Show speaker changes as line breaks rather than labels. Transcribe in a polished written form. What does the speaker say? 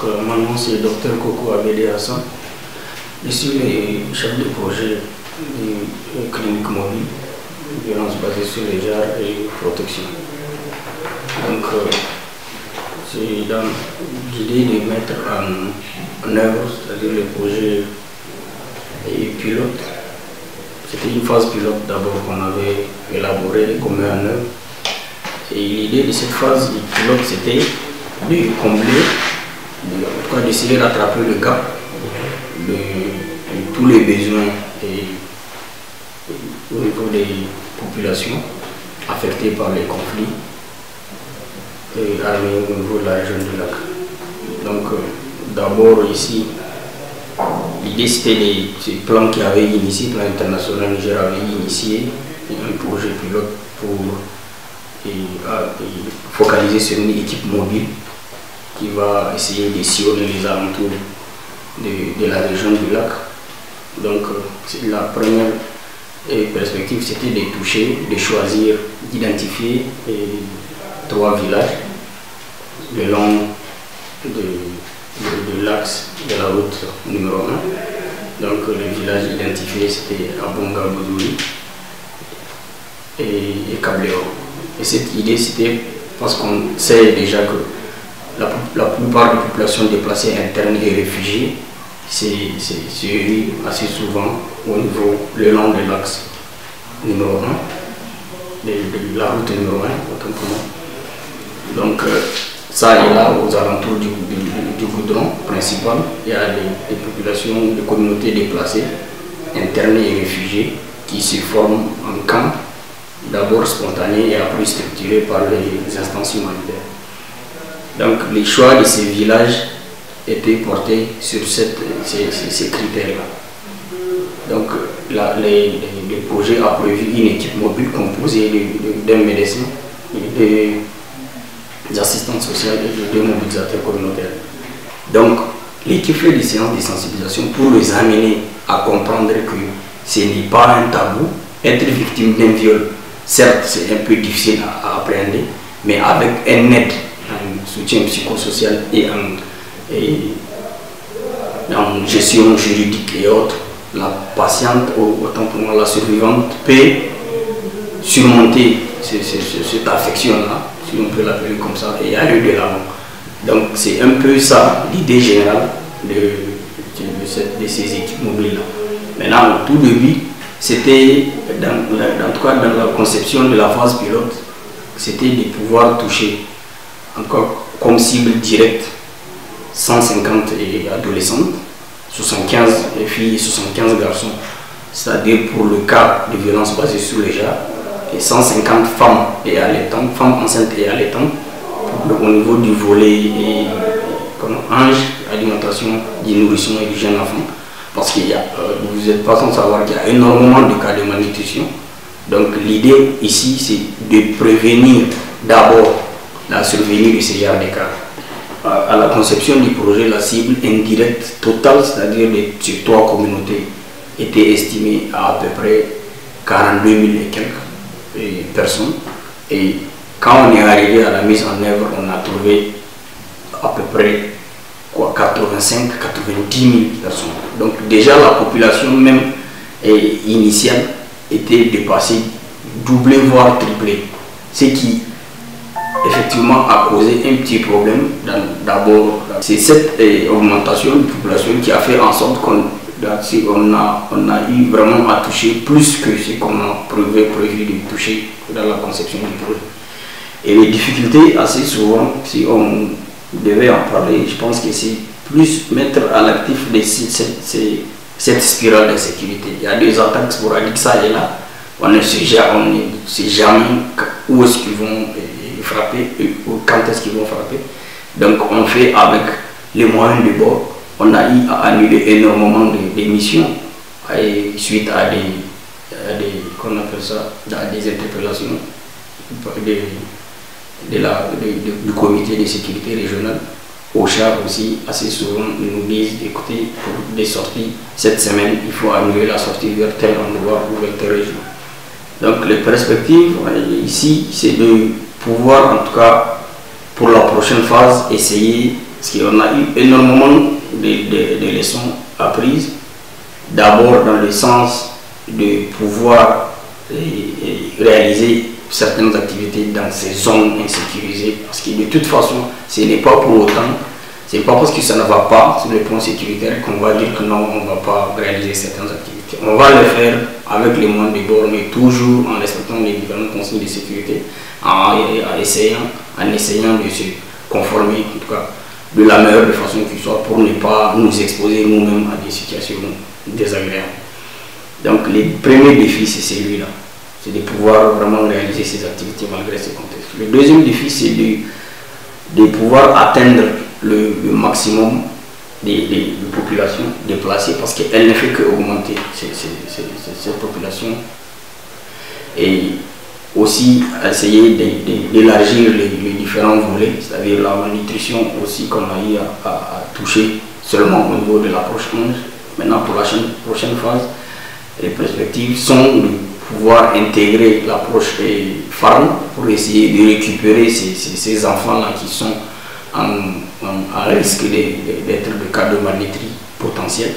mon nom c'est le Dr Koko Abede Hassan. Je suis le chef de projet de clinique mobile, violence basée sur les genres et protection. Donc, c'est dans l'idée de mettre en œuvre, c'est-à-dire le projet pilote. C'était une phase pilote d'abord qu'on avait élaborée, qu'on met en œuvre. Et l'idée de cette phase pilote, c'était de combler, en tout cas d'essayer de rattraper le gap de tous les besoins au niveau des populations affectées par les conflits armés au niveau de la région du lac. Donc d'abord ici, l'idée c'était ce plan qui avait initié, le plan international Niger avait initié un projet pilote pour focaliser sur une équipe mobile qui va essayer de sillonner les alentours de la région du lac. Donc la première perspective c'était de toucher, de choisir, d'identifier 3 villages le long de l'axe de la route numéro 1. Donc le village identifié c'était Abonga Boudouri et Kabléo. Et cette idée c'était parce qu'on sait déjà que la plupart des populations déplacées internes et réfugiées se réunissent assez souvent au niveau, le long de l'axe numéro 1, de la route numéro 1, autant pour moi. Donc ça et là, aux alentours du goudron principal, il y a des populations, des communautés déplacées, internes et réfugiées, qui se forment en camp, d'abord spontanés et après structurés par les instances humanitaires. Donc les choix de ces villages étaient portés sur ces critères-là. Donc le projet a prévu une équipe mobile composée d'un médecin, des assistants sociaux et de mobilisateurs communautaires. Donc l'équipe fait des séances de sensibilisation pour les amener à comprendre que ce n'est pas un tabou. Être victime d'un viol, certes c'est un peu difficile à appréhender, mais avec un aide, un soutien psychosocial et en gestion juridique et autres, la patiente, autant pour moi la survivante, peut surmonter cette affection-là, si on peut l'appeler comme ça, et aller de l'avant. Donc c'est un peu ça l'idée générale de ces équipes mobiles-là. Maintenant, au tout début, c'était, en tout cas dans la conception de la phase pilote, c'était de pouvoir toucher, encore comme cible directe, 150 adolescentes, 75 filles et 75 garçons, c'est-à-dire pour le cas de violences basées sur les genres, et 150 femmes et allaitantes, femmes enceintes et allaitantes, au niveau du volet ange, alimentation, du nourrisson et du jeune enfant. Parce qu'il y a, vous n'êtes pas sans savoir qu'il y a énormément de cas de malnutrition. Donc l'idée ici, c'est de prévenir d'abord la survenue de ces genres de cas. À la conception du projet, la cible indirecte totale, c'est-à-dire ces 3 communautés, était estimée à peu près 42 000 et quelques personnes. Et quand on est arrivé à la mise en œuvre, on a trouvé à peu près 85-90 000 personnes. Donc déjà la population même initiale était dépassée, doublée voire triplée. Ce qui effectivement a causé un petit problème. D'abord, c'est cette augmentation de population qui a fait en sorte qu'on a eu vraiment à toucher plus que ce qu'on a prévu de toucher dans la conception du projet. Et les difficultés, assez souvent, si on devait en parler, je pense que c'est plus mettre à l'actif cette spirale d'insécurité. Il y a des attaques sporadiques, ça et là. On ne sait jamais où est-ce qu'ils vont frapper ou quand est-ce qu'ils vont frapper. Donc on fait avec les moyens de bord. On a eu à annuler énormément de missions suite à qu'on appelle ça, des interpellations du comité de sécurité régionale. Au char aussi, assez souvent, ils nous disent écoutez, pour des sorties, cette semaine, il faut annuler la sortie vers tel endroit ou vers telle région. Donc les perspectives ici, c'est de pouvoir, en tout cas, pour la prochaine phase, essayer Parce qu'on a eu énormément de leçons apprises. D'abord dans le sens de pouvoir réaliser certaines activités dans ces zones insécurisées. Parce que de toute façon, ce n'est pas pour autant, c'est pas parce que ça ne va pas sur le plan sécuritaire qu'on va dire que non, on ne va pas réaliser certaines activités. On va le faire avec les moyens de bord, mais toujours en respectant les différentes consignes de sécurité, en essayant de se conformer, en tout cas, de la meilleure de façon qui soit pour ne pas nous exposer nous-mêmes à des situations désagréables. Donc, le premier défi, c'est celui-là. C'est de pouvoir vraiment réaliser ces activités malgré ces contextes. Le deuxième défi, c'est de pouvoir atteindre le maximum des populations déplacées parce qu'elle ne fait qu'augmenter cette population. Et aussi essayer d'élargir les différents volets, c'est-à-dire la malnutrition aussi qu'on a eu à toucher seulement au niveau de l'approche 11. Maintenant, pour la prochaine phase, les perspectives sont de pouvoir intégrer l'approche farm pour essayer de récupérer ces enfants-là qui sont en risque d'être de cas de malnutrie potentiel